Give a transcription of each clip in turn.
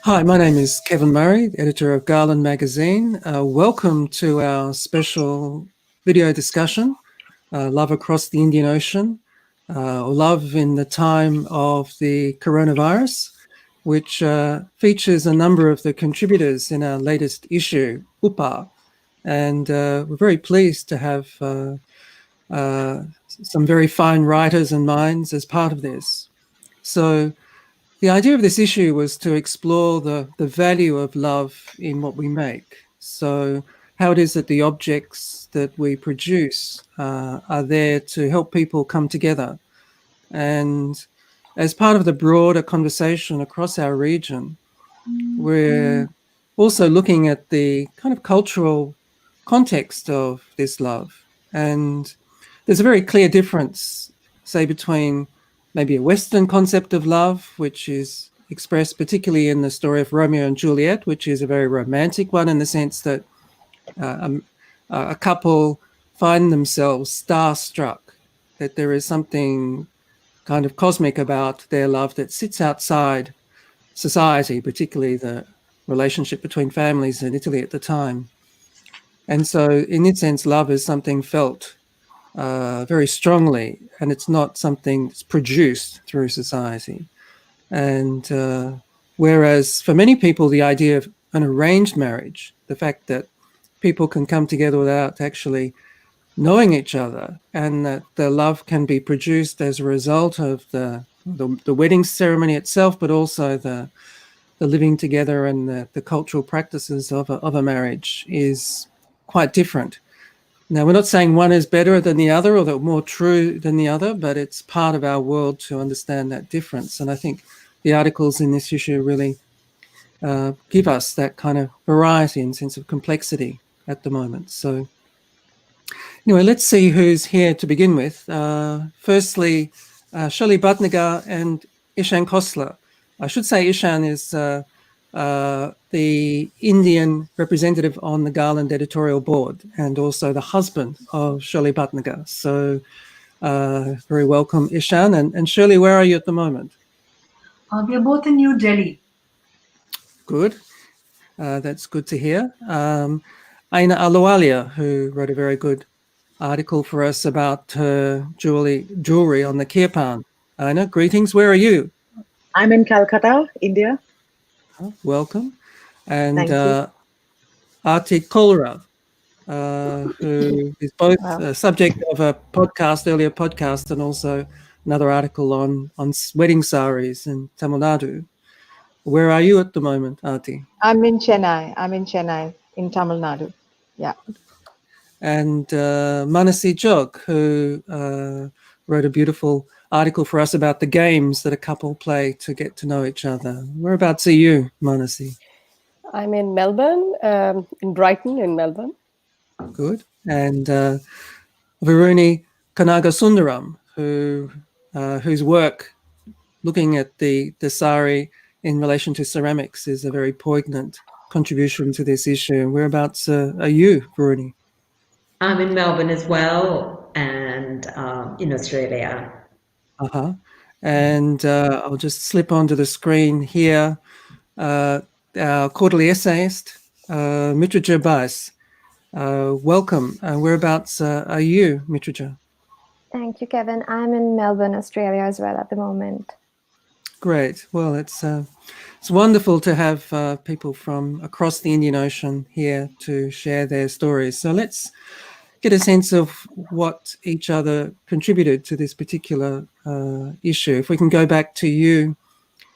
Hi, my name is Kevin Murray, editor of Garland magazine. Welcome to our special video discussion, Love Across the Indian Ocean, or Love in the Time of the Coronavirus, which features a number of the contributors in our latest issue, UPA. And we're very pleased to have some very fine writers and minds as part of this. So the idea of this issue was to explore the value of love in what we make. So how it is that the objects that we produce are there to help people come together. And as part of the broader conversation across our region, we're also looking at the kind of cultural context of this love. And there's a very clear difference, say, between maybe a Western concept of love, which is expressed particularly in the story of Romeo and Juliet, which is a very romantic one in the sense that a couple find themselves starstruck, that there is something kind of cosmic about their love that sits outside society, particularly the relationship between families in Italy at the time. And so in that sense, love is something felt very strongly, and it's not something that's produced through society. And whereas for many people, the idea of an arranged marriage, the fact that people can come together without actually knowing each other, and that the love can be produced as a result of the wedding ceremony itself, but also the living together and the cultural practices of a marriage is quite different. Now, we're not saying one is better than the other or that more true than the other, but it's part of our world to understand that difference. And I think the articles in this issue really give us that kind of variety and sense of complexity at the moment. So anyway, let's see who's here to begin with. Firstly, Shirley Bhatnagar and Ishan Khosla. I should say Ishan is the Indian representative on the Garland editorial board and also the husband of Shirley Bhatnagar. So very welcome, Ishan. And Shirley, where are you at the moment? We are both in New Delhi. Good. That's good to hear. Eina Ahluwalia, who wrote a very good article for us about jewelry on the Kirpan. Aina, greetings. Where are you? I'm in Calcutta, India. Welcome. And Thank you. Aarti Kawlra, who is both a subject of a earlier podcast, and also another article on wedding saris in Tamil Nadu. Where are you at the moment, Aarti? I'm in Chennai. In Tamil Nadu. Yeah. And Manasee, who wrote a beautiful article for us about the games that a couple play to get to know each other. Whereabouts are you, Manasee? I'm in Melbourne, in Brighton, in Melbourne. Good. And Varuni Kanagasundaram, whose work looking at the sari in relation to ceramics is a very poignant contribution to this issue. Whereabouts are you, Varuni? I'm in Melbourne as well, and in Australia. Uh-huh. And I'll just slip onto the screen here. Our quarterly essayist, Mitrija Bais. Welcome. Whereabouts are you, Mitrija? Thank you, Kevin. I'm in Melbourne, Australia as well at the moment. Great. Well, it's wonderful to have people from across the Indian Ocean here to share their stories. So let's get a sense of what each other contributed to this particular issue. If we can go back to you,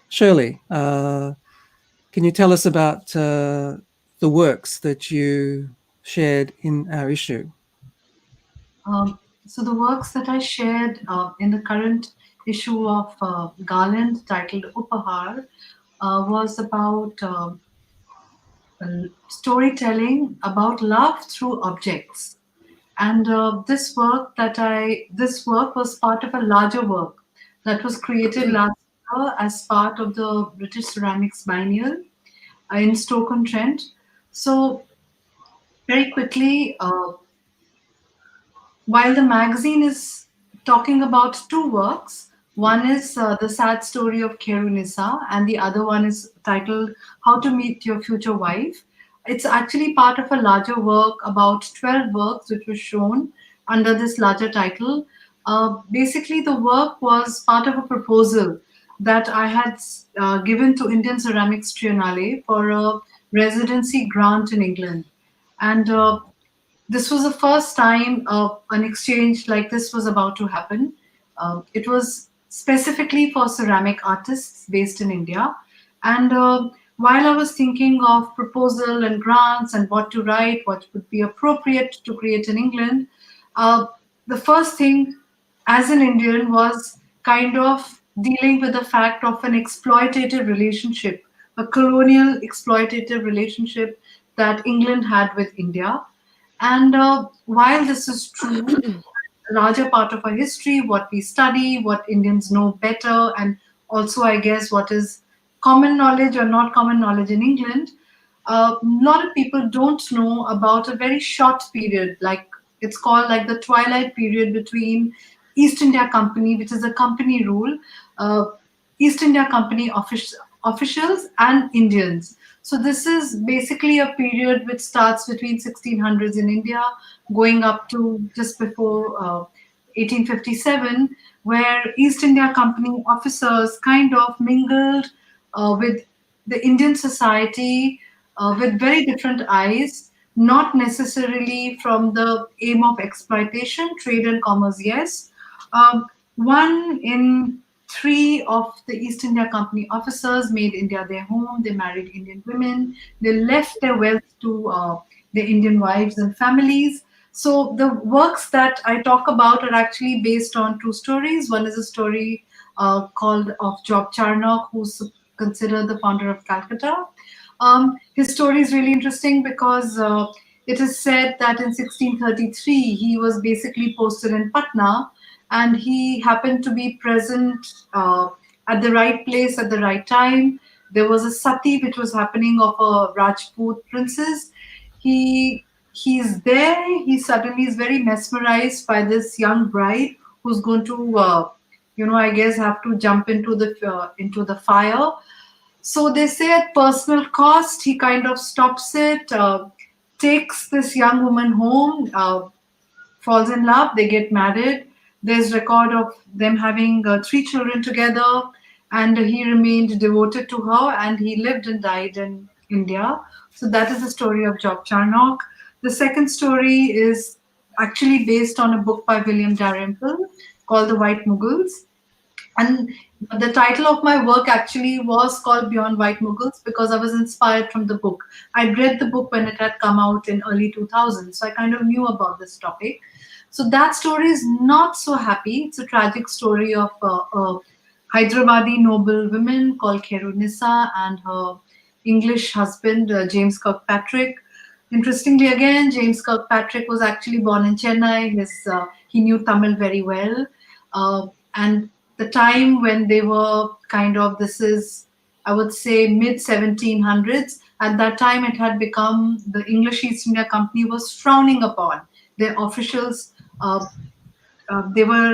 Shirley, can you tell us about the works that you shared in our issue? So the works that I shared in the current issue of Garland titled Upahar was about storytelling about love through objects. And this work was part of a larger work that was created last year as part of the British Ceramics Biennial in Stoke-on-Trent. So very quickly, while the magazine is talking about two works, One is The Sad Story of Khairunisa, and the other one is titled How to Meet Your Future Wife. It's actually part of a larger work, about 12 works, which was shown under this larger title. Basically, the work was part of a proposal that I had given to Indian Ceramics Triennale for a residency grant in England. And this was the first time an exchange like this was about to happen. It was specifically for ceramic artists based in India. And while I was thinking of proposal and grants and what to write, what would be appropriate to create in England, uh, the first thing as an Indian was kind of dealing with the fact of an exploitative relationship, a colonial exploitative relationship that England had with India. And while this is true, a larger part of our history, what we study, what Indians know better, and also, I guess, what is common knowledge or not common knowledge in England, a lot of people don't know about a very short period, like it's called like the twilight period between East India Company, which is a company rule, uh, East India Company officials and Indians. So this is basically a period which starts between 1600s in India, going up to just before 1857, where East India Company officers kind of mingled with the Indian society with very different eyes, not necessarily from the aim of exploitation, trade and commerce, yes. One in three of the East India Company officers made India their home. They married Indian women. They left their wealth to their Indian wives and families. So the works that I talk about are actually based on true stories. One is a story called of Job Charnock, who's considered the founder of Calcutta. His story is really interesting because it is said that in 1633 he was basically posted in Patna, and he happened to be present at the right place at the right time. There was a sati which was happening of a Rajput princess. He's there. He suddenly is very mesmerized by this young bride who's going to, I guess, have to jump into the fire. So they say at personal cost, he kind of stops it, takes this young woman home, falls in love, they get married. There's record of them having 3 children together, and he remained devoted to her, and he lived and died in India. So that is the story of Job Charnock. The second story is actually based on a book by William Dalrymple called The White Mughals. And the title of my work actually was called Beyond White Mughals because I was inspired from the book. I'd read the book when it had come out in early 2000s, so I kind of knew about this topic. So that story is not so happy. It's a tragic story of a Hyderabadi noble woman called Khairunisa and her English husband, James Kirkpatrick. Interestingly, again, James Kirkpatrick was actually born in Chennai. He knew Tamil very well. And the time when they were kind of, this is, I would say, mid 1700s, at that time it had become, the English East India Company was frowning upon. Their officials, they were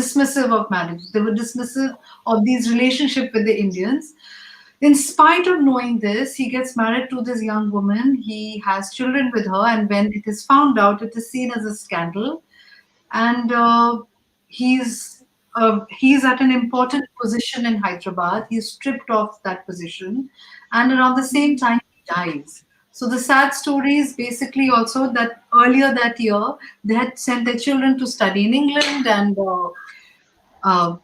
dismissive of marriage. They were dismissive of these relationship with the Indians. In spite of knowing this, he gets married to this young woman. He has children with her, and when it is found out, it is seen as a scandal. And he's at an important position in Hyderabad. He's stripped off that position, and around the same time he dies. So the sad story is basically also that earlier that year they had sent their children to study in England, and uh,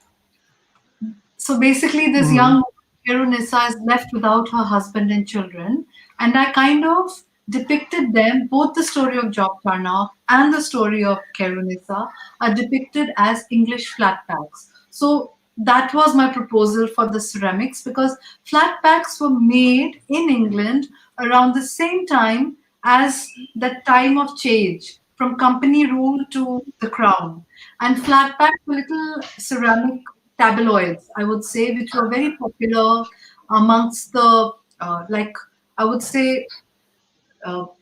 so basically this young Khairunisa is left without her husband and children, and I kind of depicted them, both the story of Job Charnock and the story of Khairunisa are depicted as English flat packs. So that was my proposal for the ceramics, because flat packs were made in England around the same time as that time of change from company rule to the crown. And flat packs were little ceramic tabloids, I would say, which were very popular amongst the, like, I would say,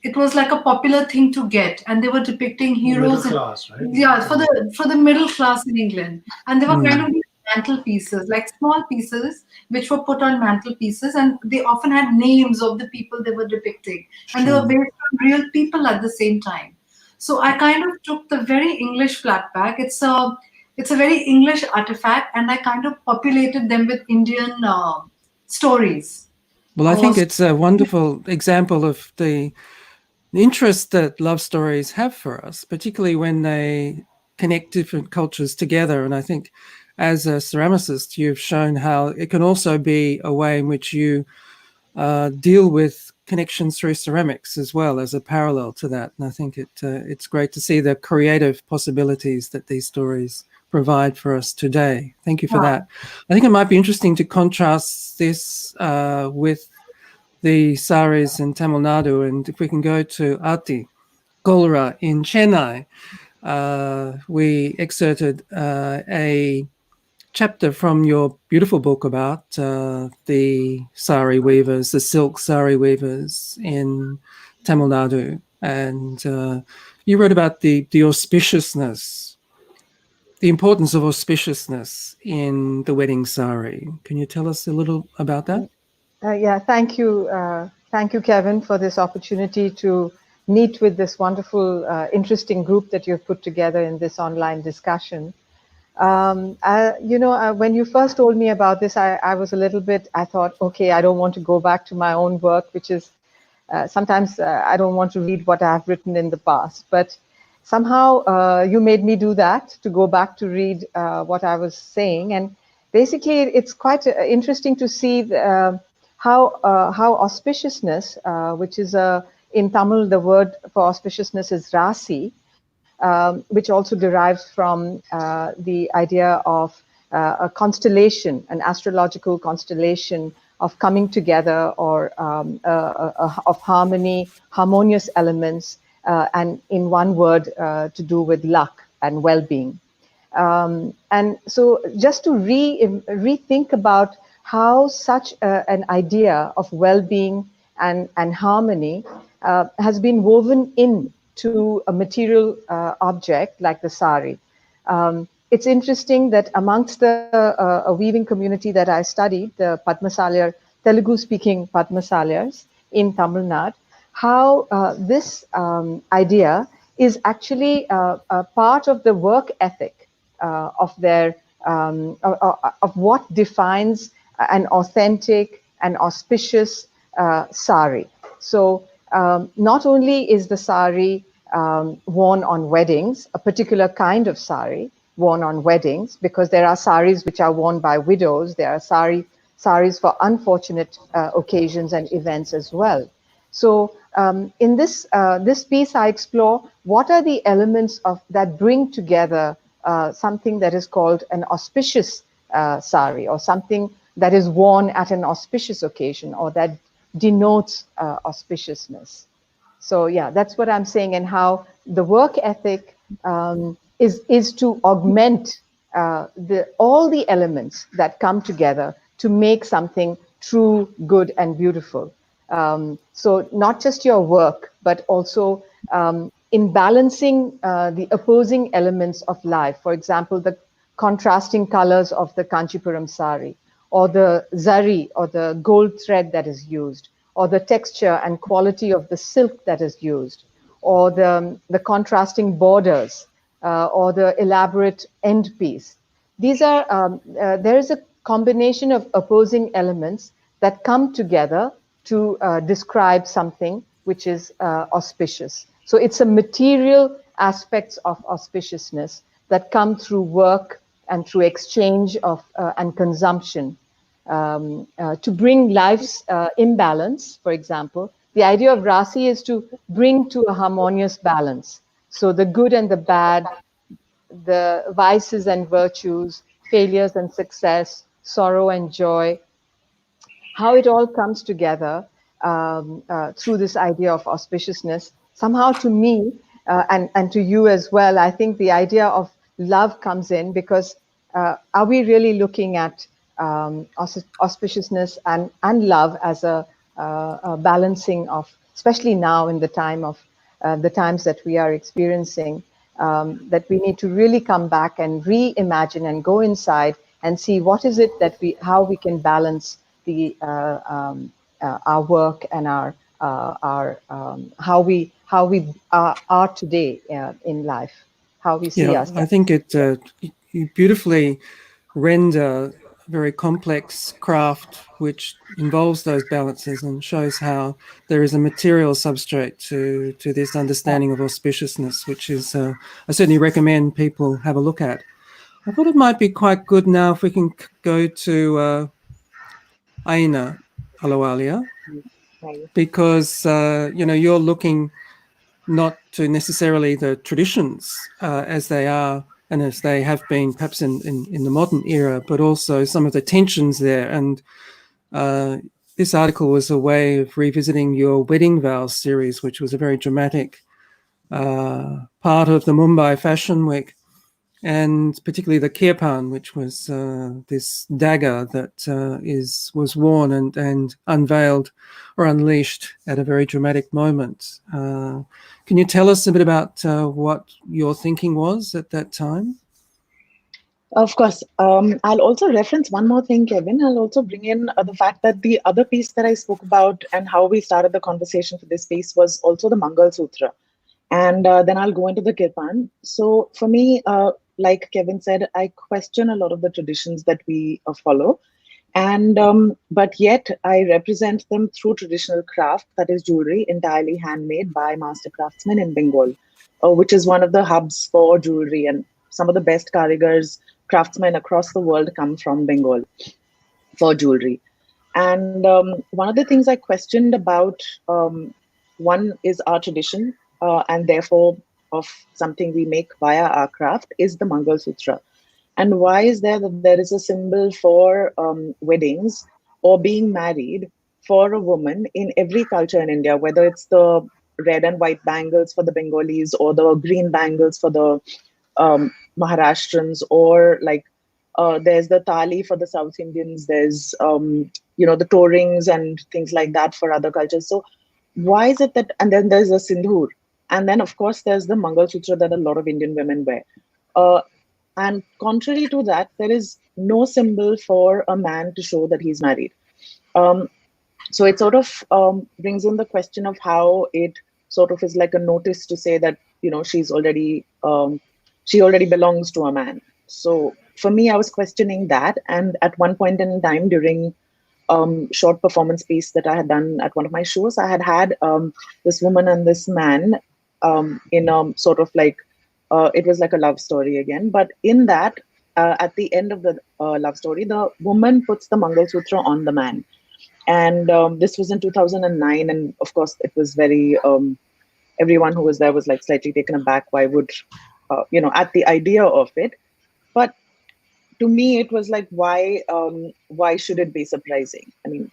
it was like a popular thing to get, and they were depicting heroes. Middle class, right? Yeah, for the middle class in England, and they were kind of mantelpieces, like small pieces, which were put on mantelpieces, and they often had names of the people they were depicting, and they were Sure. based on real people at the same time. So I kind of took the very English flat pack. It's a very English artifact, and I kind of populated them with Indian stories. Well, I Or think it's a wonderful example of the interest that love stories have for us, particularly when they connect different cultures together. And I think as a ceramicist, you've shown how it can also be a way in which you deal with connections through ceramics as well as a parallel to that. And I think it's great to see the creative possibilities that these stories provide for us today. Thank you for that. I think it might be interesting to contrast this with the saris in Tamil Nadu, and if we can go to Aarti Kawlra in Chennai, we excerpted a chapter from your beautiful book about the sari weavers, the silk sari weavers in Tamil Nadu, and you wrote about the auspiciousness, the importance of auspiciousness in the wedding sari. Can you tell us a little about that? Yeah, thank you. Thank you, Kevin, for this opportunity to meet with this wonderful, interesting group that you've put together in this online discussion. When you first told me about this, I was a little bit, I thought, okay, I don't want to go back to my own work, which is sometimes I don't want to read what I've written in the past. But somehow you made me do that, to go back to read what I was saying. And basically, it's quite interesting to see how auspiciousness, which is in Tamil, the word for auspiciousness is rasi, which also derives from the idea of a constellation, an astrological constellation of coming together, or of harmony, harmonious elements, and in one word, to do with luck and well-being. And so just to rethink about how such an idea of well-being and harmony has been woven into a material object like the sari. It's interesting that amongst the a weaving community that I studied, the Padmasalyar, Telugu-speaking Padmasalyars in Tamil Nadu, how this idea is actually a part of the work ethic of their of what defines an authentic and auspicious sari. So not only is the sari worn on weddings, a particular kind of sari worn on weddings, because there are saris which are worn by widows, there are saris for unfortunate occasions and events as well. So in this piece, I explore what are the elements of that bring together something that is called an auspicious sari, or something that is worn at an auspicious occasion, or that denotes auspiciousness. So yeah, that's what I'm saying, and how the work ethic is to augment all the elements that come together to make something true, good, and beautiful. So not just your work, but also in balancing the opposing elements of life. For example, the contrasting colors of the Kanchipuram sari, or the zari, or the gold thread that is used, or the texture and quality of the silk that is used, or the contrasting borders, or the elaborate end piece. These are, there is a combination of opposing elements that come together to describe something which is auspicious. So it's a material aspects of auspiciousness that come through work and through exchange of and consumption to bring life's imbalance. For example, the idea of rasi is to bring to a harmonious balance. So the good and the bad, the vices and virtues, failures and success, sorrow and joy, how it all comes together through this idea of auspiciousness. Somehow to me, and to you as well, I think the idea of love comes in, because are we really looking at auspiciousness and love as a balancing of, especially now in the time of the times that we are experiencing, that we need to really come back and reimagine and go inside and see what is it that how we can balance our work and how we are today in life, how we see Yeah, I ourselves. think you beautifully render a very complex craft which involves those balances and shows how there is a material substrate to this understanding of auspiciousness, which is I certainly recommend people have a look at. I thought it might be quite good now if we can go to Eina Ahluwalia, Right. because you're looking not to necessarily the traditions as they are and as they have been perhaps in the modern era, but also some of the tensions there. And this article was a way of revisiting your wedding vows series, which was a very dramatic part of the Mumbai Fashion Week, and particularly the kirpan, which was this dagger that was worn and unveiled or unleashed at a very dramatic moment. Can you tell us a bit about what your thinking was at that time? Of course. I'll also reference one more thing, Kevin. I'll also bring in the fact that the other piece that I spoke about and how we started the conversation for this piece was also the Mangal Sutra. And then I'll go into the Kirpan. So for me, like Kevin said, I question a lot of the traditions that we follow. And but yet I represent them through traditional craft, that is jewelry, entirely handmade by master craftsmen in Bengal, which is one of the hubs for jewelry. And some of the best karigars, craftsmen across the world come from Bengal for jewelry. And one of the things I questioned about, one is our tradition, and therefore of something we make via our craft, is the Mangal Sutra. And why is there is a symbol for weddings or being married for a woman in every culture in India, whether it's the red and white bangles for the Bengalis or the green bangles for the Maharashtrians, or like there's the tali for the South Indians, there's the toe rings and things like that for other cultures. So why is it that, and then there's a sindoor, and then of course there's the Mangal Sutra that a lot of Indian women wear. And contrary to that, there is no symbol for a man to show that he's married. So it sort of brings in the question of how it sort of is like a notice to say that, she's already, she already belongs to a man. So for me, I was questioning that. And at one point in time during short performance piece that I had done at one of my shows, I had this woman and this man in sort of like, it was like a love story again. But in that, at the end of the love story, the woman puts the Mangal Sutra on the man. And this was in 2009. And of course, it was very, everyone who was there was like slightly taken aback. Why would, at the idea of it. But to me, it was like, why should it be surprising? I mean,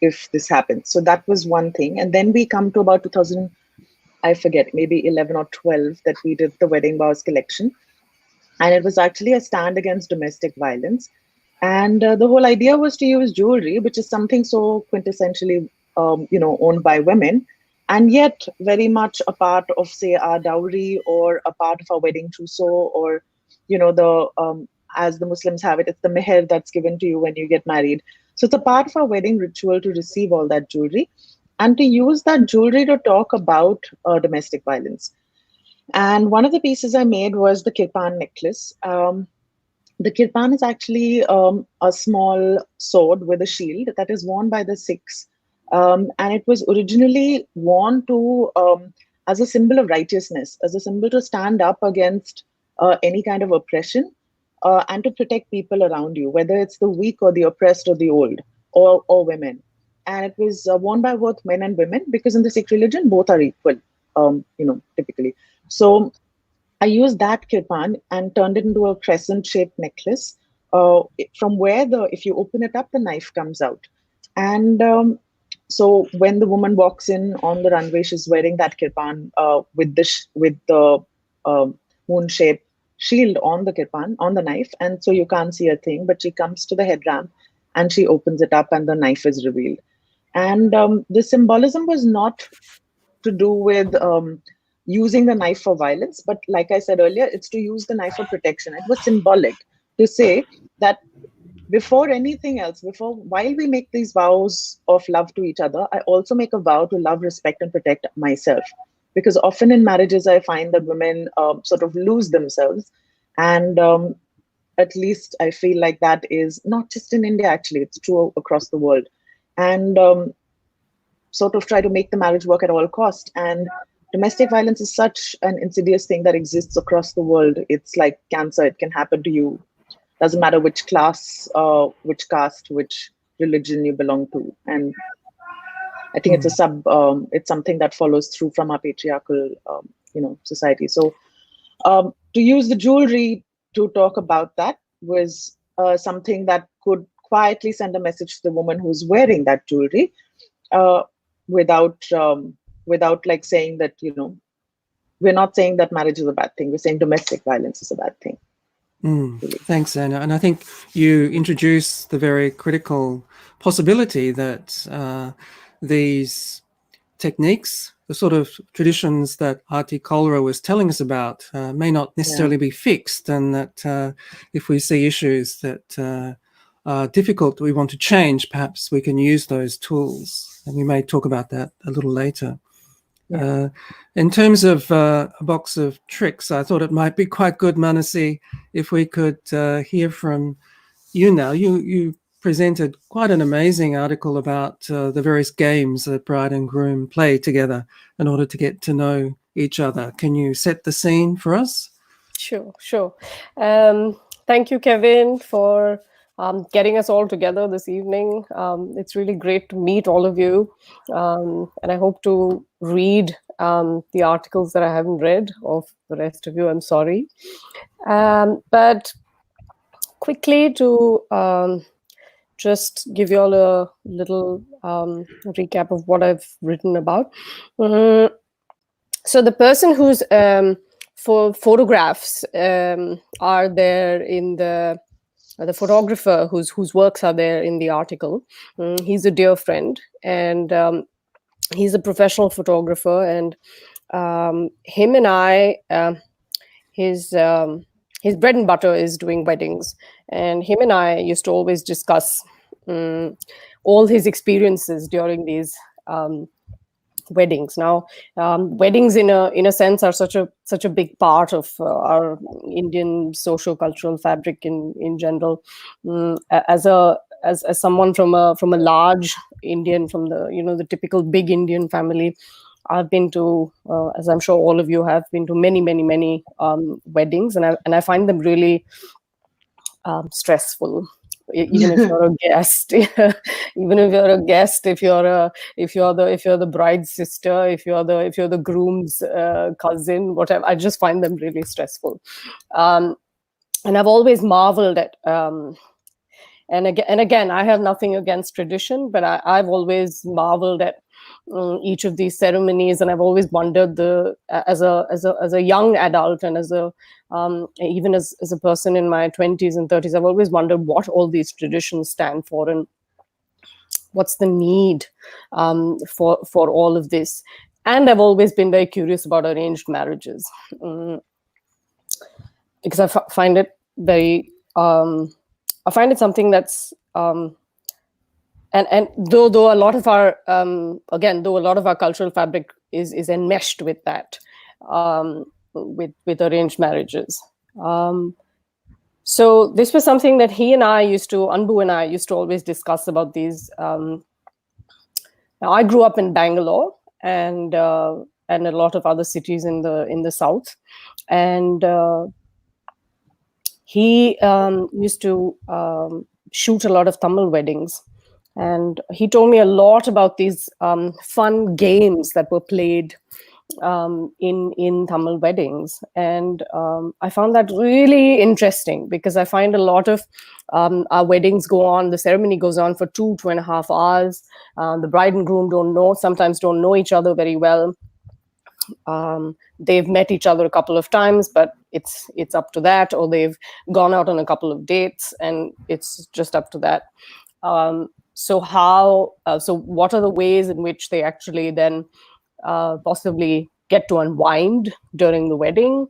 if this happens. So that was one thing. And then we come to about 2000, I forget, maybe 11 or 12, that we did the Wedding Vows collection. And it was actually a stand against domestic violence. And the whole idea was to use jewelry, which is something so quintessentially, owned by women, and yet very much a part of, say, our dowry or a part of our wedding trousseau, or, as the Muslims have it, it's the meher that's given to you when you get married. So it's a part of our wedding ritual to receive all that jewelry and to use that jewelry to talk about domestic violence. And one of the pieces I made was the kirpan necklace. The kirpan is actually a small sword with a shield that is worn by the Sikhs. And it was originally worn to as a symbol of righteousness, as a symbol to stand up against any kind of oppression and to protect people around you, whether it's the weak or the oppressed or the old or women. And it was worn by both men and women, because in the Sikh religion, both are equal, typically. So I used that kirpan and turned it into a crescent-shaped necklace, from where if you open it up, the knife comes out. And so when the woman walks in on the runway, she's wearing that kirpan with the moon-shaped shield on the kirpan, on the knife. And so you can't see a thing, but she comes to the head ramp and she opens it up and the knife is revealed. And the symbolism was not to do with using the knife for violence, but like I said earlier, it's to use the knife for protection. It was symbolic to say that before anything else, while we make these vows of love to each other, I also make a vow to love, respect, and protect myself. Because often in marriages, I find that women sort of lose themselves. And at least I feel like that is not just in India, actually, it's true across the world. And sort of try to make the marriage work at all cost. And domestic violence is such an insidious thing that exists across the world. It's like cancer. It can happen to you. Doesn't matter which class, which caste, which religion you belong to. And I think it's it's something that follows through from our patriarchal, society. So to use the jewelry to talk about that was something that could quietly send a message to the woman who's wearing that jewelry, without like saying that, we're not saying that marriage is a bad thing. We're saying domestic violence is a bad thing. Thanks, Anna. And I think you introduce the very critical possibility that these techniques, the sort of traditions that Aarti Kawlra was telling us about, may not necessarily be fixed, and that if we see issues that are difficult, we want to change, perhaps we can use those tools. And we may talk about that a little later. In terms of a box of tricks, I thought it might be quite good, Manasee, if we could hear from you now. You presented quite an amazing article about the various games that bride and groom play together in order to get to know each other. Can you set the scene for us? Sure. Thank you, Kevin, for getting us all together this evening. It's really great to meet all of you. And I hope to read the articles that I haven't read of the rest of you. I'm sorry. But quickly to just give you all a little recap of what I've written about. So the person whose photographs are there in the photographer whose works are there in the article, he's a dear friend, and he's a professional photographer, and him and I, his bread and butter is doing weddings, and him and I used to always discuss all his experiences during these weddings. Now, weddings in a sense are such a big part of our Indian socio-cultural fabric in general. As someone from a large Indian, from the typical big Indian family, I've been to, as I'm sure all of you have been to, many weddings, and I find them really stressful. Even if you're a guest, even if you're a guest, if you're the bride's sister, if you're the groom's cousin, whatever, I just find them really stressful. And I've always marveled at. And again, I have nothing against tradition, but I've always marveled at each of these ceremonies, and I've always wondered, as a young adult, and even as a person in my 20s and 30s, I've always wondered what all these traditions stand for, and what's the need for all of this. And I've always been very curious about arranged marriages, because I find it very. I find it something that's and though a lot of our cultural fabric is enmeshed with that, with arranged marriages. So this was something that Anbu and I used to always discuss about these. Now I grew up in Bangalore and a lot of other cities in the south, and he used to shoot a lot of Tamil weddings, and he told me a lot about these fun games that were played in Tamil weddings, and I found that really interesting, because I find a lot of our weddings the ceremony goes on for 2.5 hours. The bride and groom sometimes don't know each other very well. They've met each other a couple of times, but it's up to that, or they've gone out on a couple of dates, and it's just up to that. So what are the ways in which they actually then possibly get to unwind during the wedding,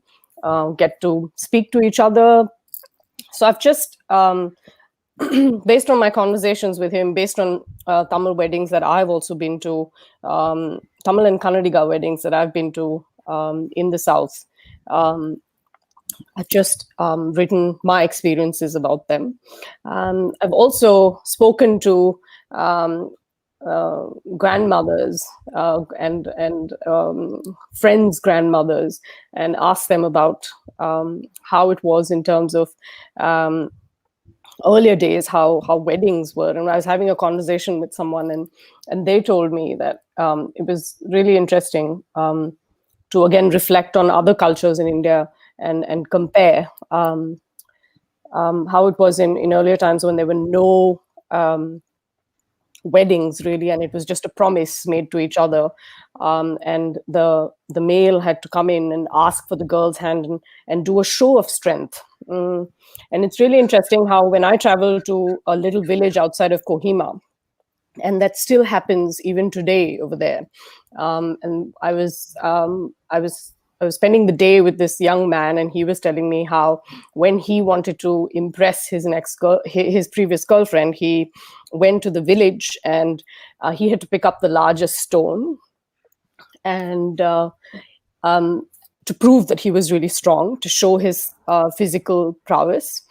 get to speak to each other, So I've just, based on my conversations with him, based on Tamil weddings that I've also been to, Tamil and Kannadiga weddings that I've been to in the South, I've just written my experiences about them. I've also spoken to grandmothers and friends' grandmothers, and asked them about how it was in terms of earlier days, how weddings were. And I was having a conversation with someone, and they told me that it was really interesting to again reflect on other cultures in India and compare how it was in earlier times when there were no weddings really, and it was just a promise made to each other, and the male had to come in and ask for the girl's hand and do a show of strength. And it's really interesting how when I travel to a little village outside of Kohima, and that still happens even today over there. And I was spending the day with this young man, and he was telling me how when he wanted to impress his his previous girlfriend, he went to the village and he had to pick up the largest stone and to prove that he was really strong, to show his physical prowess.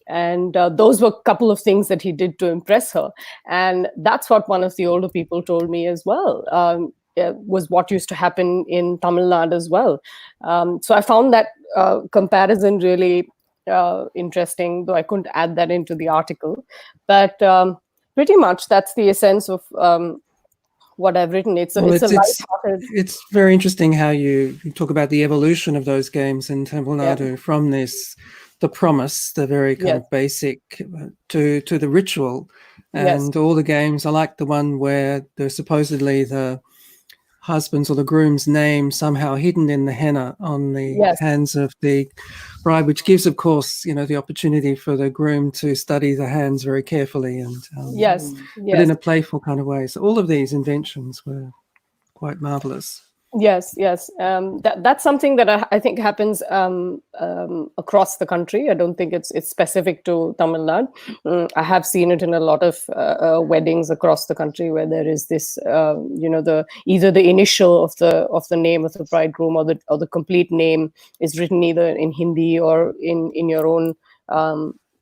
And those were a couple of things that he did to impress her. And that's what one of the older people told me as well. Was what used to happen in Tamil Nadu as well. So I found that comparison really interesting, though I couldn't add that into the article. But pretty much that's the essence of what I've written. It's lighthearted. It's very interesting how you talk about the evolution of those games in Tamil Nadu from the promise, the very kind of basic, to the ritual. And all the games, I like the one where there's supposedly the husband's or the groom's name somehow hidden in the henna on the hands of the bride, which gives, of course, the opportunity for the groom to study the hands very carefully and but in a playful kind of way. So all of these inventions were quite marvelous. Yes. That's something that I think happens across the country. I don't think it's specific to Tamil Nadu. I have seen it in a lot of weddings across the country where there is this, either the initial of the name of the bridegroom or the complete name is written either in Hindi or in your own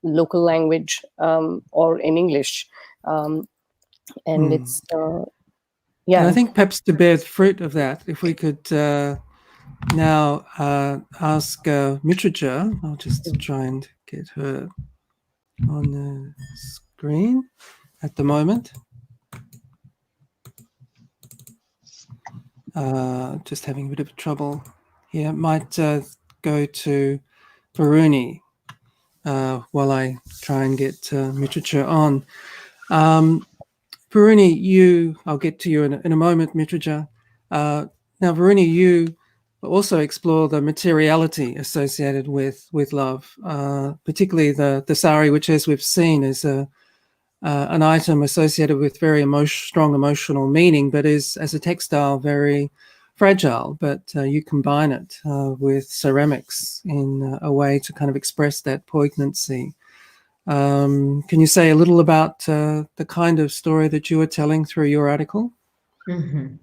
local language or in English, and it's. And I think perhaps to bear the fruit of that, if we could now ask Mitraja, I'll just try and get her on the screen at the moment. Just having a bit of trouble here. Might go to Varuni while I try and get Mitraja on. Varuni, I'll get to you in a moment, Mitraja. Now, Varuni, you also explore the materiality associated with love, particularly the sari, which, as we've seen, is an item associated with very strong emotional meaning, but is, as a textile, very fragile. But you combine it with ceramics in a way to kind of express that poignancy. Can you say a little about the kind of story that you were telling through your article? Mm-hmm.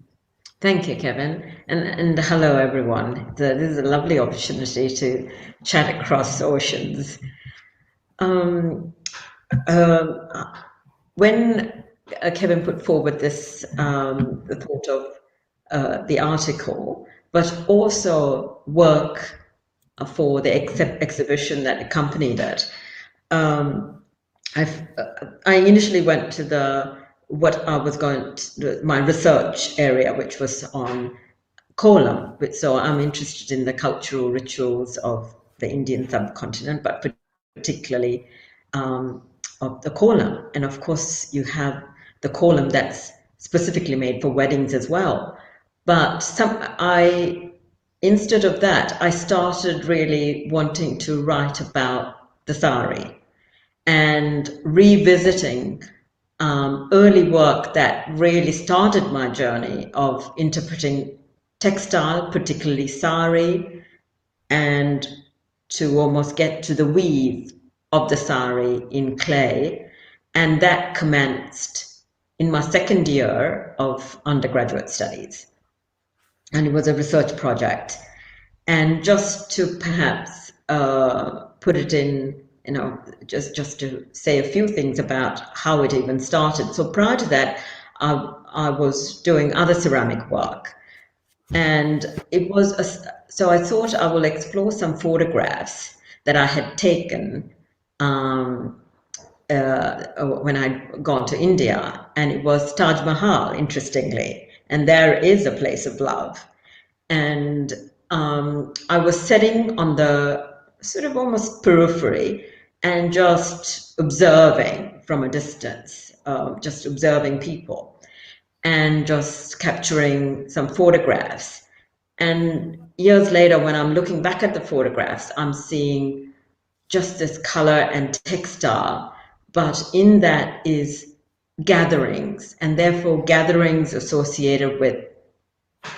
Thank you, Kevin. And hello, everyone. This is a lovely opportunity to chat across oceans. When Kevin put forward this, the thought of the article, but also work for the exhibition that accompanied it, I initially went to my research area, which was on kolam. So I'm interested in the cultural rituals of the Indian subcontinent, but particularly of the kolam. And of course, you have the kolam that's specifically made for weddings as well. But instead of that, I started really wanting to write about the sari and revisiting early work that really started my journey of interpreting textile, particularly sari, and to almost get to the weave of the sari in clay, and that commenced in my second year of undergraduate studies. And it was a research project. And just to perhaps put it in, just to say a few things about how it even started. So prior to that, I was doing other ceramic work. And it was, so I thought I will explore some photographs that I had taken when I'd gone to India. And it was Taj Mahal, interestingly. And there is a place of love. And I was sitting on the sort of almost periphery and just observing from a distance, just observing people and just capturing some photographs. And years later, when I'm looking back at the photographs, I'm seeing just this color and textile, but in that is gatherings, and therefore gatherings associated with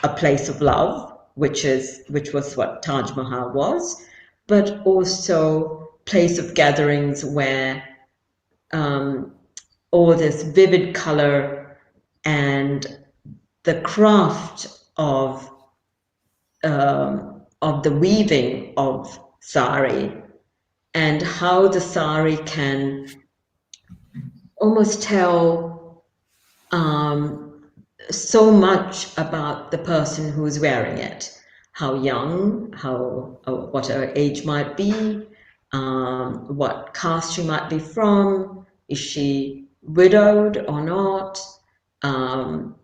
a place of love, which was what Taj Mahal was, but also place of gatherings where all this vivid color and the craft of the weaving of sari, and how the sari can almost tell so much about the person who's wearing it. How young, what her age might be, what caste she might be from, is she widowed or not, and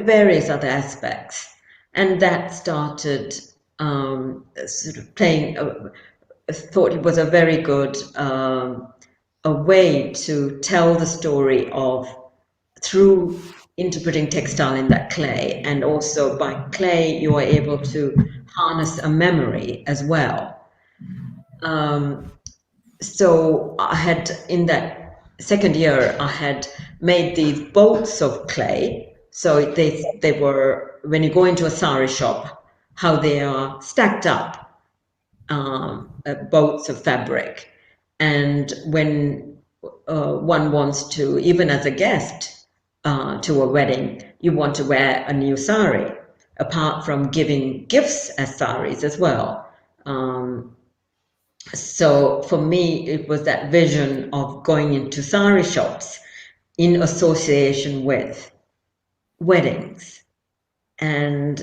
various other aspects. And that started sort of playing, thought it was a very good a way to tell the story of, through interpreting textile in that clay, and also by clay you are able to harness a memory as well. So I had, in that second year, I had made these boats of clay. So they were, when you go into a sari shop, how they are stacked up, boats of fabric. And when one wants to, even as a guest, to a wedding, you want to wear a new sari, apart from giving gifts as saris as well. So for me, it was that vision of going into sari shops in association with weddings. And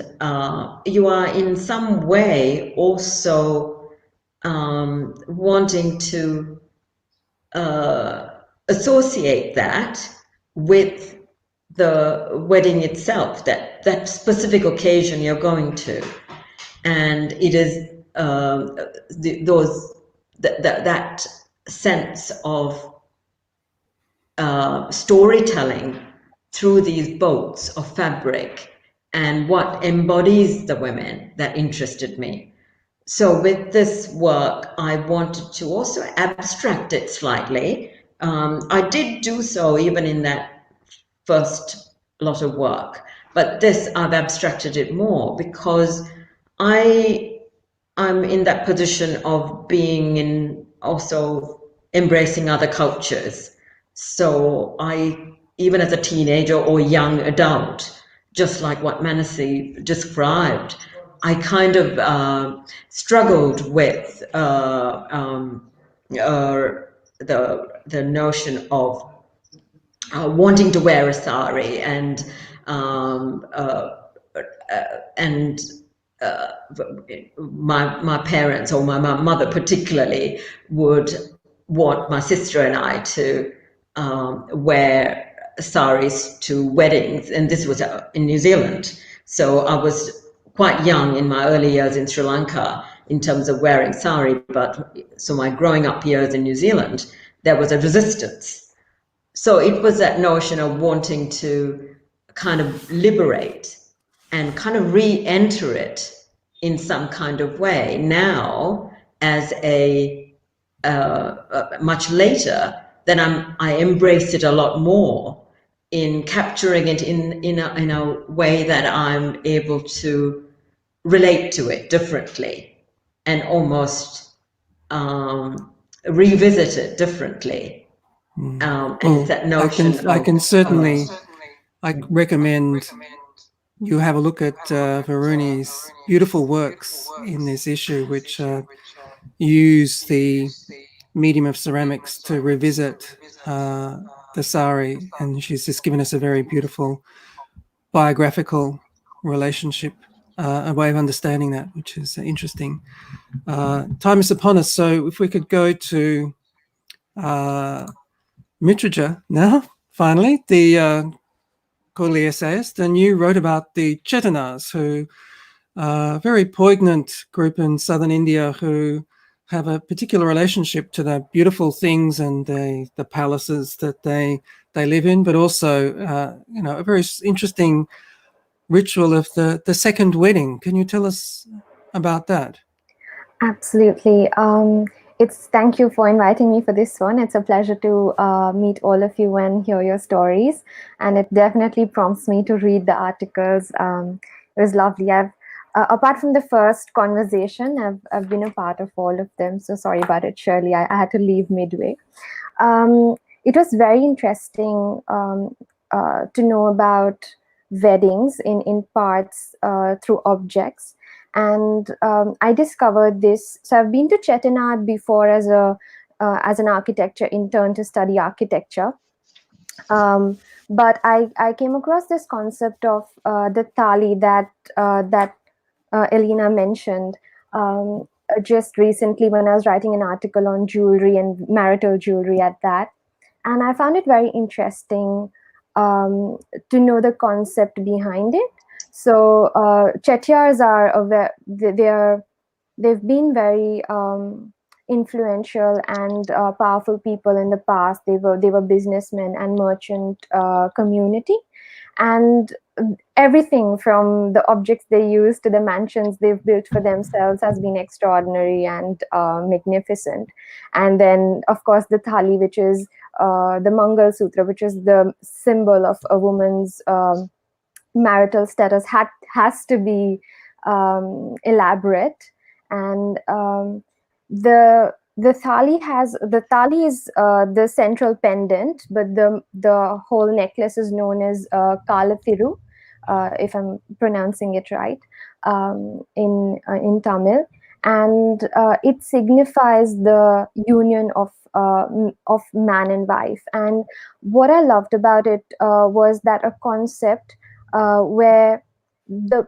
you are in some way also wanting to associate that with the wedding itself, that specific occasion you're going to. And it is that sense of storytelling through these boats of fabric and what embodies the women that interested me. So with this work, I wanted to also abstract it slightly. I did do so even in that first lot of work, but this I've abstracted it more because I'm in that position of being in, also embracing other cultures. So I, even as a teenager or young adult, just like what Manasee described, I kind of struggled with the notion of wanting to wear a sari, and my parents, or my mother particularly, would want my sister and I to wear saris to weddings, and this was in New Zealand. So I was quite young in my early years in Sri Lanka in terms of wearing sari, but so my growing up years in New Zealand, there was a resistance. So it was that notion of wanting to kind of liberate and kind of re-enter it in some kind of way. Now, as a much later, then I embrace it a lot more in capturing it in a way that I'm able to relate to it differently, and almost revisit it differently. And it's that notion I can certainly, of I recommend you have a look at Varuni's beautiful works in this issue, which use the medium of ceramics to revisit the sari, and she's just given us a very beautiful biographical relationship, a way of understanding that, which is interesting. Time is upon us, so if we could go to Mitraja now, finally, the Koli essayist, and you wrote about the Chetanas, who are a very poignant group in southern India who have a particular relationship to the beautiful things and the palaces that they live in, but also, a very interesting ritual of the second wedding. Can you tell us about that? Absolutely. Thank you for inviting me for this one. It's a pleasure to meet all of you and hear your stories. And it definitely prompts me to read the articles. It was lovely. Apart from the first conversation, I've been a part of all of them. So sorry about it, Shirley. I had to leave midway. It was very interesting to know about weddings in parts through objects. And I discovered this. So I've been to Chettinad before as an architecture intern to study architecture. But I came across this concept of the thali that Elena mentioned just recently when I was writing an article on jewelry and marital jewelry at that. And I found it very interesting to know the concept behind it. So Chettiars they've been very influential and powerful people in the past. They were businessmen and merchant community, and everything from the objects they use to the mansions they've built for themselves has been extraordinary and magnificent. And then, of course, the thali, which is the Mangal Sutra, which is the symbol of a woman's marital status, has to be elaborate. And the thali is the central pendant, but the whole necklace is known as Kalathiru, if I'm pronouncing it right, in Tamil, and it signifies the union of man and wife. And what I loved about it was that a concept where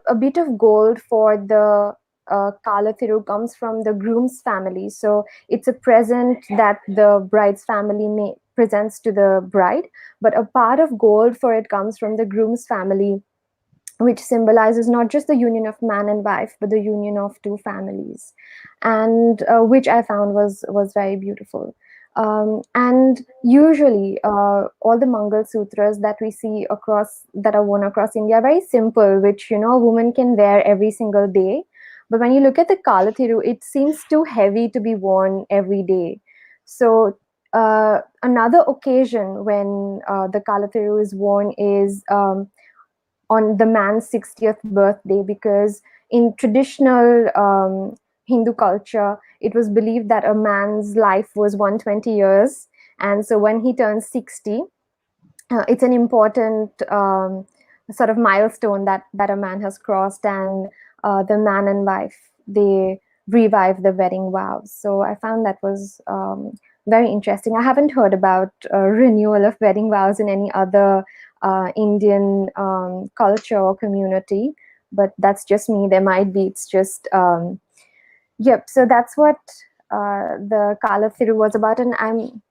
a bit of gold for the Kalathiru comes from the groom's family. So it's a present that the bride's family presents to the bride, but a part of gold for it comes from the groom's family, which symbolizes not just the union of man and wife, but the union of two families, and which I found was very beautiful. And usually, all the Mangal Sutras that we see that are worn across India are very simple, which a woman can wear every single day. But when you look at the Kalathiru, it seems too heavy to be worn every day. So another occasion when the Kalathiru is worn is on the man's 60th birthday, because in traditional Hindu culture, it was believed that a man's life was 120 years. And so when he turns 60, it's an important sort of milestone that a man has crossed, and the man and wife, they revive the wedding vows. So I found that was very interesting. I haven't heard about renewal of wedding vows in any other Indian culture or community, but that's just me. There might be. It's just yep. So that's what the Kalathiru was about, and I'm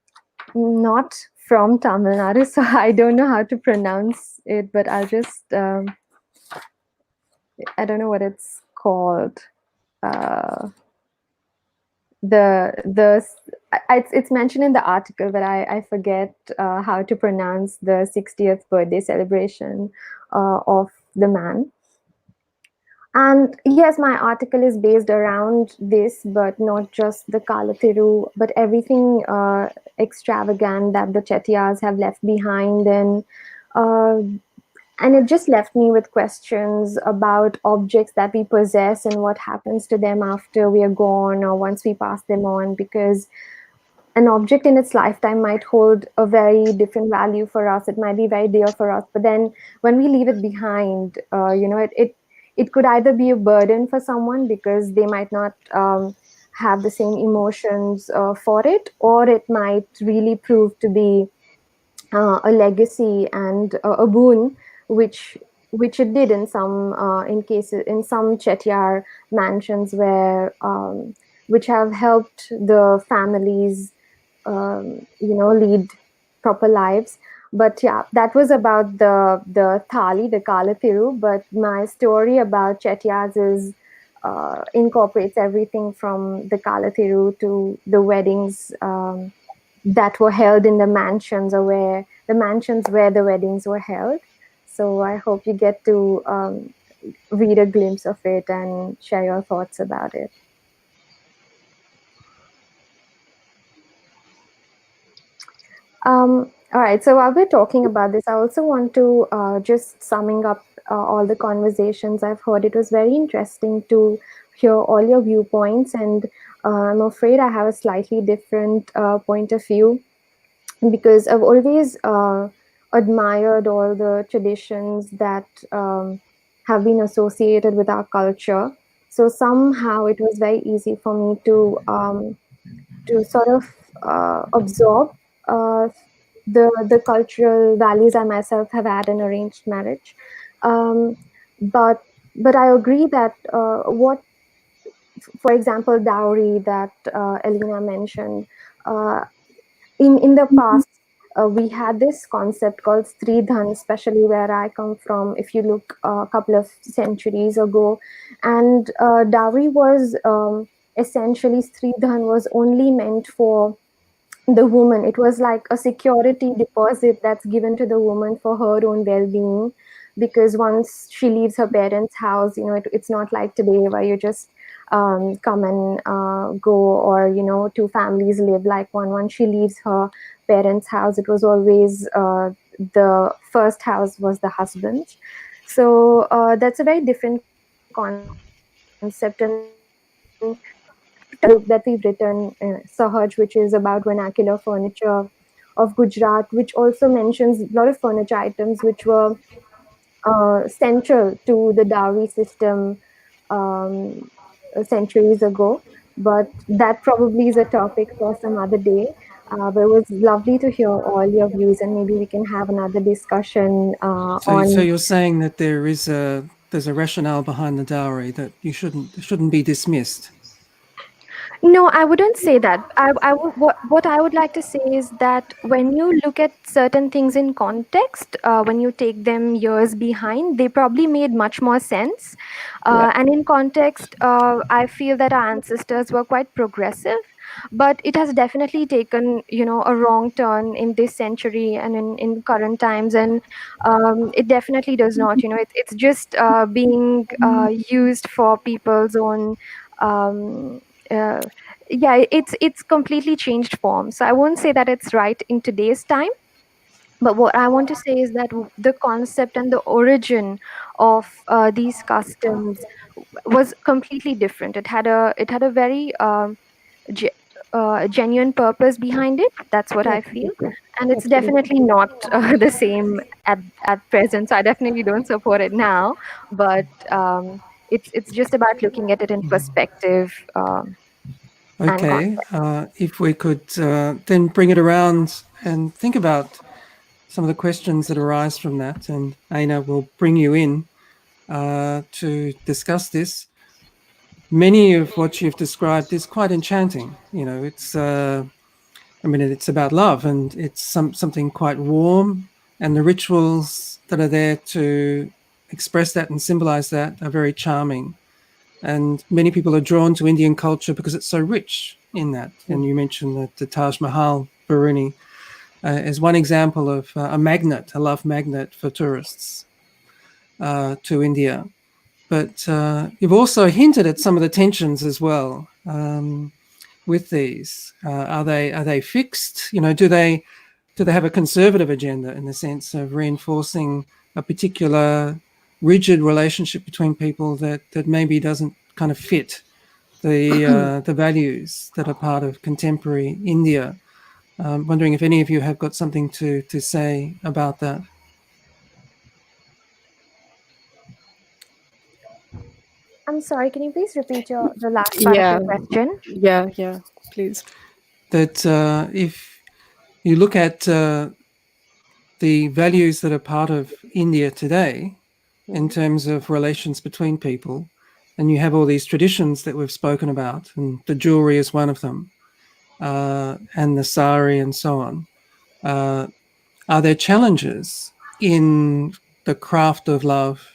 not from Tamil Nadu, so I don't know how to pronounce it, but I'll just I don't know what it's called. It's mentioned in the article, but I forget how to pronounce the 60th birthday celebration of the man. And yes, my article is based around this, but not just the Kalathiru, but everything extravagant that the Chettiars have left behind. And it just left me with questions about objects that we possess and what happens to them after we are gone or once we pass them on, because an object in its lifetime might hold a very different value for us. It might be very dear for us, but then when we leave it behind, it could either be a burden for someone because they might not have the same emotions for it, or it might really prove to be a legacy and a boon, which it did in some in some Chettiar mansions where which have helped the families lead proper lives. But yeah, that was about the thali, the Kalathiru. But my story about Chettiars is incorporates everything from the Kalathiru to the weddings that were held in the mansions, or where the weddings were held. So I hope you get to read a glimpse of it and share your thoughts about it. All right. So while we're talking about this, I also want to just summing up all the conversations I've heard. It was very interesting to hear all your viewpoints, and I'm afraid I have a slightly different point of view, because I've always admired all the traditions that have been associated with our culture. So somehow it was very easy for me to sort of absorb uh, the cultural values I myself have had in arranged marriage. Um, but I agree that for example, dowry that Elena mentioned. In the past, we had this concept called Stridhan, especially where I come from. If you look a couple of centuries ago, and dowry was essentially Stridhan was only meant for the woman. It was like a security deposit that's given to the woman for her own well-being, because once she leaves her parents' house, it's not like today where you just come and go, or two families live like one. Once she leaves her parents' house, it was always the first house was the husband's. So that's a very different concept. And book that we've written, Sahaj, which is about vernacular furniture of Gujarat, which also mentions a lot of furniture items which were central to the dowry system um, centuries ago. But that probably is a topic for some other day. But it was lovely to hear all your views, and maybe we can have another discussion So on. you're saying that there's a rationale behind the dowry that you shouldn't be dismissed. No, I wouldn't say that. What I would like to say is that when you look at certain things in context, when you take them years behind, they probably made much more sense. Yeah. And in context, I feel that our ancestors were quite progressive, but it has definitely taken, a wrong turn in this century and in current times. And it definitely does not, it's just being used for people's own. Um, uh, yeah, it's completely changed form. So I won't say that it's right in today's time, but what I want to say is that the concept and the origin of these customs was completely different. It had a very ge- genuine purpose behind it. That's what I feel, and it's definitely not the same at present. So I definitely don't support it now, but it's just about looking at it in perspective. And Okay, if we could then bring it around and think about some of the questions that arise from that, and Eina will bring you in to discuss this. Many of what you've described is quite enchanting. It's it's about love, and it's something quite warm, and the rituals that are there to express that and symbolize that are very charming. And many people are drawn to Indian culture because it's so rich in that. And you mentioned that the Taj Mahal, Varuni, is one example of a love magnet for tourists to India. But you've also hinted at some of the tensions as well with these. Are they fixed? Do they have a conservative agenda in the sense of reinforcing a particular rigid relationship between people that maybe doesn't kind of fit the values that are part of contemporary India? Wondering if any of you have got something to say about that. I'm sorry, can you please repeat the last part of your question? Yeah, please. That if you look at the values that are part of India today, in terms of relations between people, and you have all these traditions that we've spoken about, and the jewelry is one of them, and the sari and so on. Are there challenges in the craft of love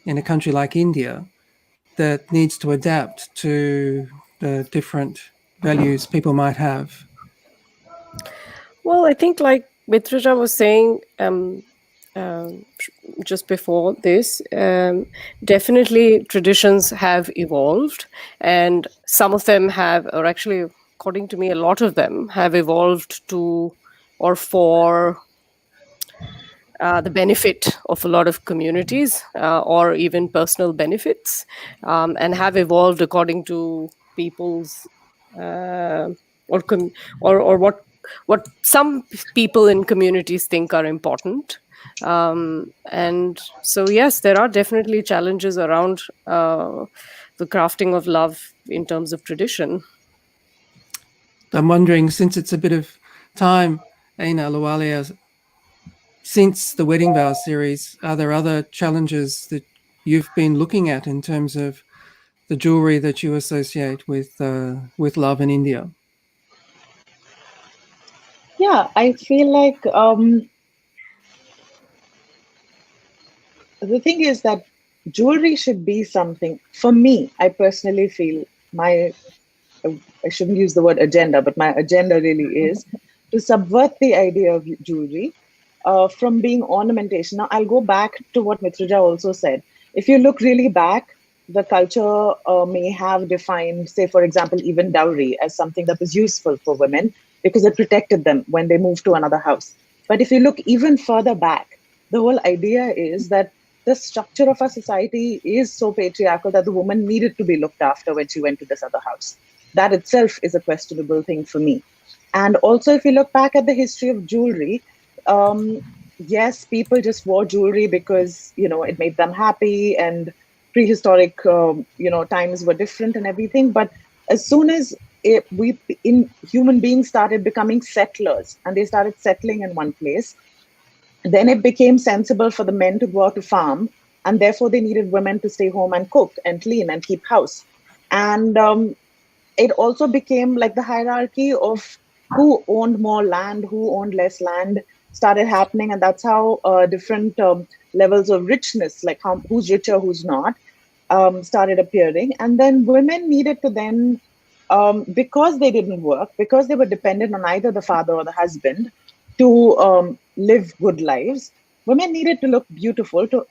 in a country like India that needs to adapt to the different values people might have? Well, I think like Mitrija was saying just before this, definitely traditions have evolved, and some of them have, or actually, according to me, a lot of them have evolved to or for the benefit of a lot of communities or even personal benefits, and have evolved according to people's or what some people in communities think are important. And so, yes, there are definitely challenges around the crafting of love in terms of tradition. I'm wondering, since it's a bit of time, Eina Ahluwalia, since the Wedding Vows series, are there other challenges that you've been looking at in terms of the jewelry that you associate with love in India? Yeah, I feel like the thing is that jewelry should be something, for me, I personally feel I shouldn't use the word agenda, but my agenda really is to subvert the idea of jewelry from being ornamentation. Now, I'll go back to what Mitrija also said. If you look really back, the culture may have defined, say, for example, even dowry as something that was useful for women because it protected them when they moved to another house. But if you look even further back, the whole idea is that the structure of our society is so patriarchal that the woman needed to be looked after when she went to this other house. That itself is a questionable thing for me. And also, if you look back at the history of jewelry, yes, people just wore jewelry because, it made them happy, and prehistoric, times were different and everything. But as soon as human beings started becoming settlers and they started settling in one place, then it became sensible for the men to go out to farm, and therefore they needed women to stay home and cook and clean and keep house. And it also became like the hierarchy of who owned more land, who owned less land, started happening. And that's how different levels of richness, like who's richer, who's not, started appearing. And then women needed to then, because they didn't work, because they were dependent on either the father or the husband to live good lives, women needed to look beautiful to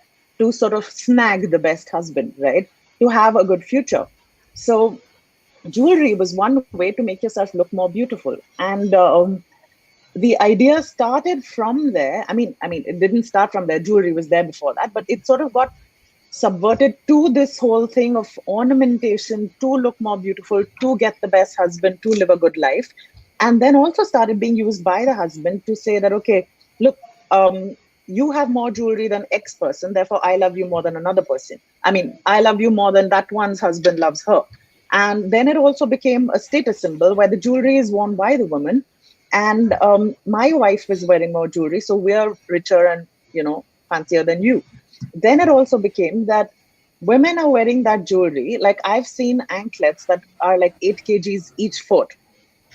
sort of snag the best husband, right? To have a good future. So jewelry was one way to make yourself look more beautiful. And the idea started from there. I mean, it didn't start from there. Jewelry was there before that, but it sort of got subverted to this whole thing of ornamentation to look more beautiful, to get the best husband, to live a good life. And then also started being used by the husband to say that, okay, look, you have more jewelry than X person, therefore I love you more than another person. I mean, I love you more than that one's husband loves her. And then it also became a status symbol where the jewelry is worn by the woman. And my wife is wearing more jewelry, so we're richer and, fancier than you. Then it also became that women are wearing that jewelry. Like I've seen anklets that are like 8 kgs each foot.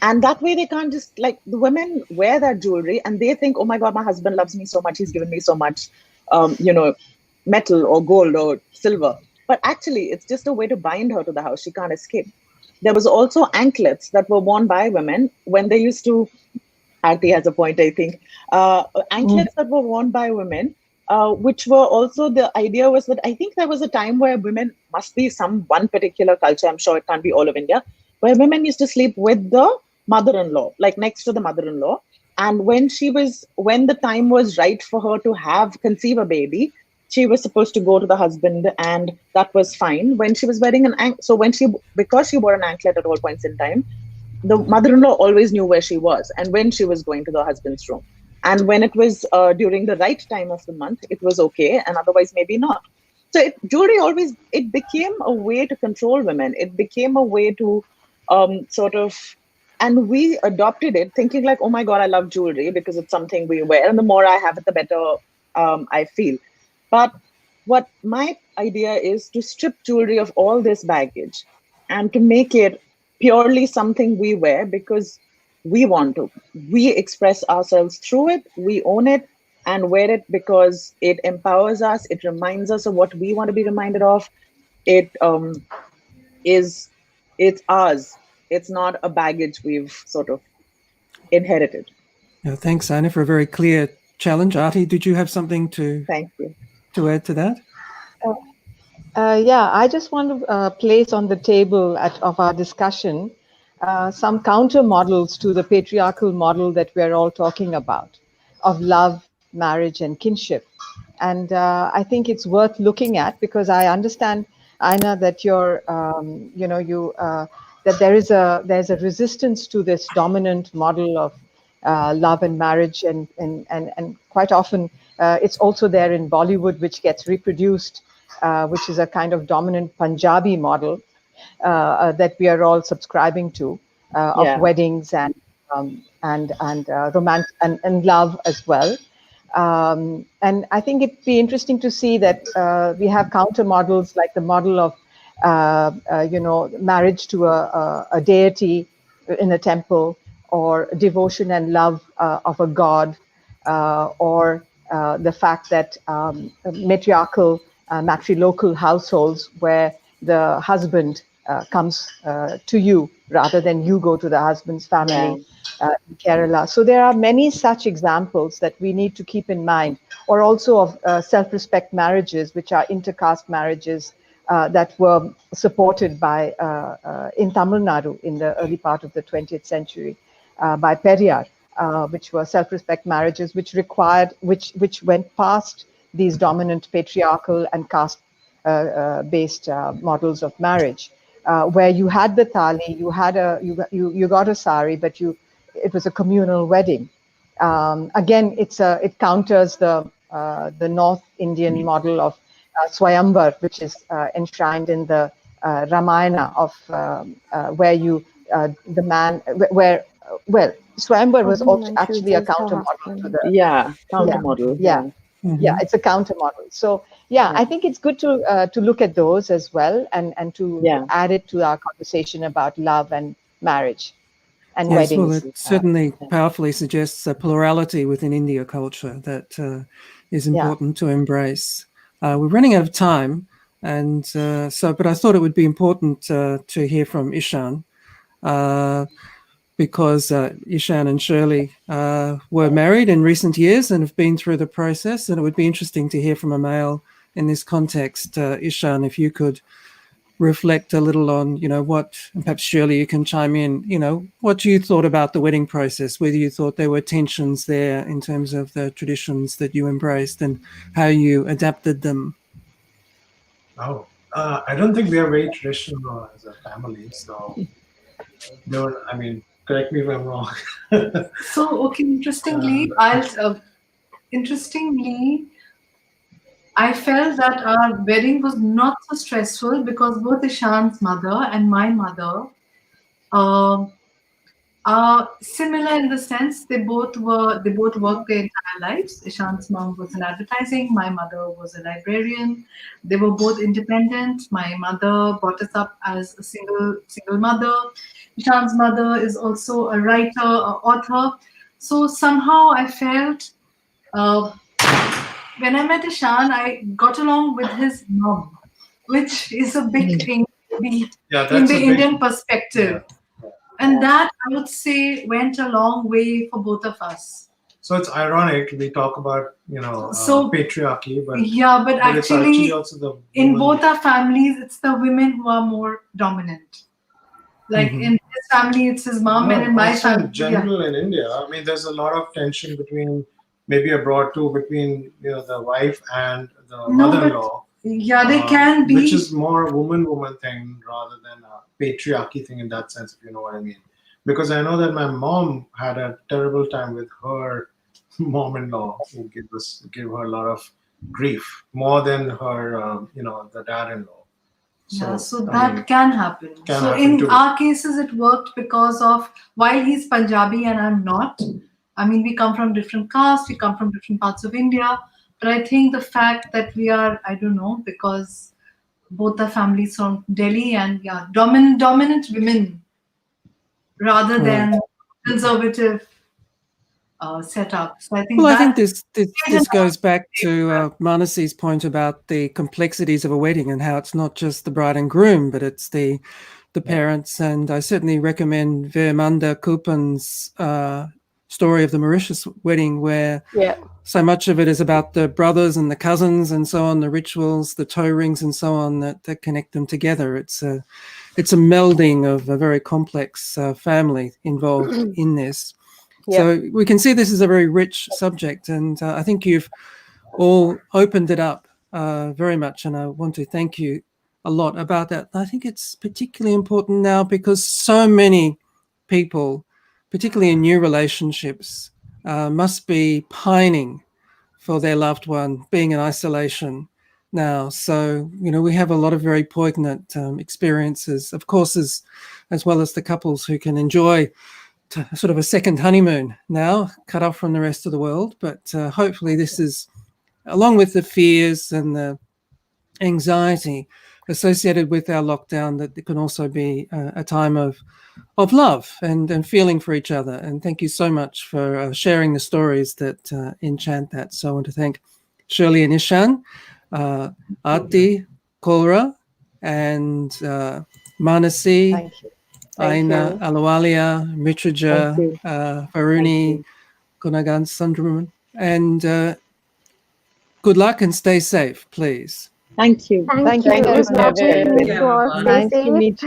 And that way they can't just, like, the women wear that jewelry and they think, oh my God, my husband loves me so much. He's given me so much, metal or gold or silver. But actually, it's just a way to bind her to the house. She can't escape. There was also anklets that were worn by women when they used to, Aarti has a point, I think, anklets that were worn by women, which were also, the idea was that I think there was a time where women, must be one particular culture, I'm sure it can't be all of India, where women used to sleep with the mother-in-law, like next to the mother-in-law. And when the time was right for her to conceive a baby, she was supposed to go to the husband, and that was fine. When she was wearing because she wore an anklet at all points in time, the mother-in-law always knew where she was and when she was going to the husband's room. And when it was during the right time of the month, it was okay, and otherwise maybe not. So jewelry always, it became a way to control women. It became a way to sort of, and we adopted it thinking like, oh my God, I love jewelry because it's something we wear. And the more I have it, the better I feel. But what my idea is to strip jewelry of all this baggage and to make it purely something we wear because we want to. We express ourselves through it, we own it and wear it because it empowers us, it reminds us of what we want to be reminded of. It it's ours. It's not a baggage we've sort of inherited. Thanks, Aina, for a very clear challenge. Aarti, did you have something Thank you. to add to that? Yeah, I just want to place on the table of our discussion some counter models to the patriarchal model that we're all talking about of love, marriage, and kinship. And I think it's worth looking at because I understand, Aina, that that there's a resistance to this dominant model of love and marriage, and quite often it's also there in Bollywood, which gets reproduced, which is a kind of dominant Punjabi model that we are all subscribing to of weddings and romance and love as well. And I think it'd be interesting to see that we have counter models like the model of marriage to a deity in a temple, or devotion and love of a god, or the fact that matriarchal, matrilocal households where the husband comes to you rather than you go to the husband's family in Kerala. So there are many such examples that we need to keep in mind, or also of self-respect marriages, which are intercaste marriages that were supported by in Tamil Nadu in the early part of the 20th century by Periyar, which were self-respect marriages, which went past these dominant patriarchal and caste based models of marriage, where you had the thali, you got a sari, but it was a communal wedding. Again, it counters the North Indian model of Swayamvar, which is enshrined in the Ramayana, of where the man, Swayamvar was actually a counter model to the counter model. Yeah, it's a counter model. So I think it's good to look at those as well, and to add it to our conversation about love and marriage and weddings. Well, it certainly powerfully suggests a plurality within India culture that is important to embrace. We're running out of time, and but I thought it would be important to hear from Ishan, because Ishan and Shirley were married in recent years and have been through the process, and it would be interesting to hear from a male in this context. Ishan, if you could reflect a little on, what, and perhaps Shirley, you can chime in, what you thought about the wedding process, whether you thought there were tensions there in terms of the traditions that you embraced and how you adapted them. I don't think we are very traditional as a family, so correct me if I'm wrong. So, okay, interestingly, I felt that our wedding was not so stressful because both Ishan's mother and my mother are similar in the sense they both worked their entire lives. Ishan's mom was in advertising, my mother was a librarian. They were both independent. My mother brought us up as a single mother. Ishan's mother is also a writer, an author. So somehow I felt when I met Ishan, I got along with his mom, which is a big thing in the Indian perspective. Yeah. And that, I would say, went a long way for both of us. So it's ironic we talk about, patriarchy, but actually also in both our families, it's the women who are more dominant. Like in his family, it's his mom, and in my family, in general in India, there's a lot of tension between, maybe abroad too, between the wife and the mother-in-law. They can be, which is more a woman thing rather than a patriarchy thing in that sense, if you know what I mean. because I know that my mom had a terrible time with her mom-in-law, who gave her a lot of grief, more than her, the dad-in-law. So I that mean, can happen. can So happen in too. our cases, it worked because of, while he's Punjabi and I'm not, I mean, we come from different castes, we come from different parts of India. But I think the fact that we are, I don't know, because both are families from Delhi and dominant women rather than conservative setup. So I think Well, I think that this goes back to Manasee's point about the complexities of a wedding and how it's not just the bride and groom, but it's the parents. And I certainly recommend Vermanda Kupan's story of the Mauritius wedding, where so much of it is about the brothers and the cousins and so on, the rituals, the toe rings and so on that connect them together. It's a melding of a very complex family involved in this. So we can see this is a very rich subject, and I think you've all opened it up very much, and I want to thank you a lot about that. I think it's particularly important now because so many people, particularly in new relationships, must be pining for their loved one being in isolation now. So, we have a lot of very poignant experiences, of course, as well as the couples who can enjoy sort of a second honeymoon now, cut off from the rest of the world. But hopefully this is, along with the fears and the anxiety associated with our lockdown, that it can also be a time of love and feeling for each other. And thank you so much for sharing the stories that enchant that. So I want to thank Shirley and Ishan, Aarti Kawlra, and Manasee. Thank you. Eina Ahluwalia, Mitrija, Thank you. Varuni, Kanagasundaram, and good luck and stay safe, please. Thank you. Thank you. Thank It you was so much, lovely to Kevin. meet you all. Stay Nice to safe. meet